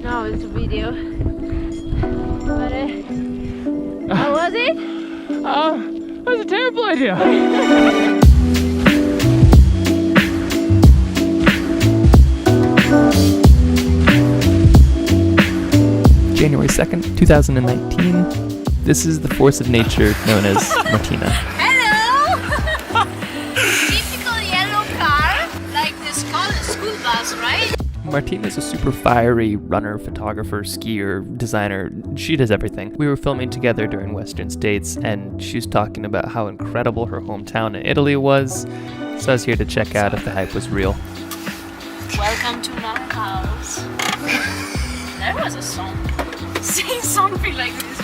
now it's a video. But how was it? That was a terrible idea. January 2nd, 2019. This is the force of nature known as Martina. Hello! Typical yellow car, like this school bus, right? Martina is a super fiery runner, photographer, skier, designer. She does everything. We were filming together during Western States, and she was talking about how incredible her hometown in Italy was. So I was here to check out if the hype was real. Welcome to my house. That was a song. Sing something like this.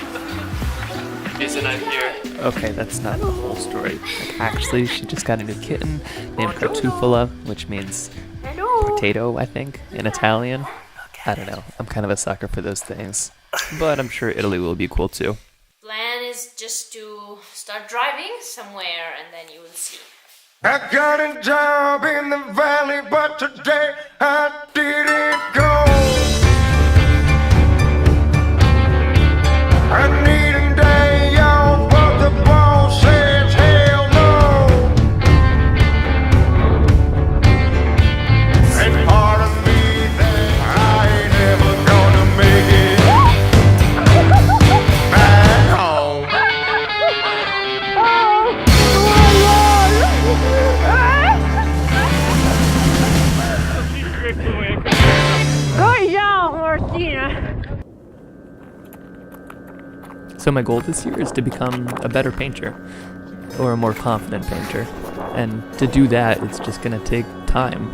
Isn't I'm here? Okay, that's not the whole story. Like, actually, she just got a new kitten named Tartufala, which means potato, I think, in Italian. I don't know. I'm kind of a sucker for those things. But I'm sure Italy will be cool too. Plan is just to start driving somewhere and then you will see. I got a job in the valley, but today I didn't go. I need a day off, but the boss says hell no. And part of me that I ain't ever gonna make it back home. Good job, Martina. So my goal this year is to become a better painter, or a more confident painter. And to do that, it's just gonna take time,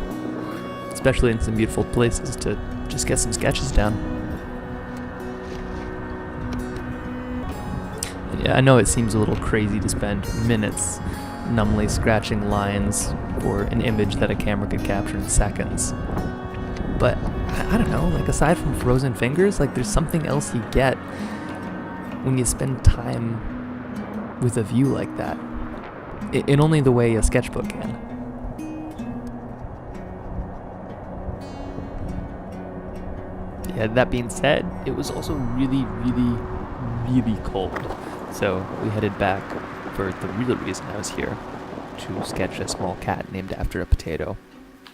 especially in some beautiful places, to just get some sketches down. And yeah, I know it seems a little crazy to spend minutes numbly scratching lines for an image that a camera could capture in seconds. But I don't know, like aside from frozen fingers, like there's something else you get when you spend time with a view like that, in only the way a sketchbook can. Yeah, that being said, it was also really, really, really cold. So we headed back for the real reason I was here, to sketch a small cat named after a potato,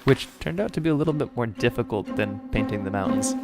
which turned out to be a little bit more difficult than painting the mountains.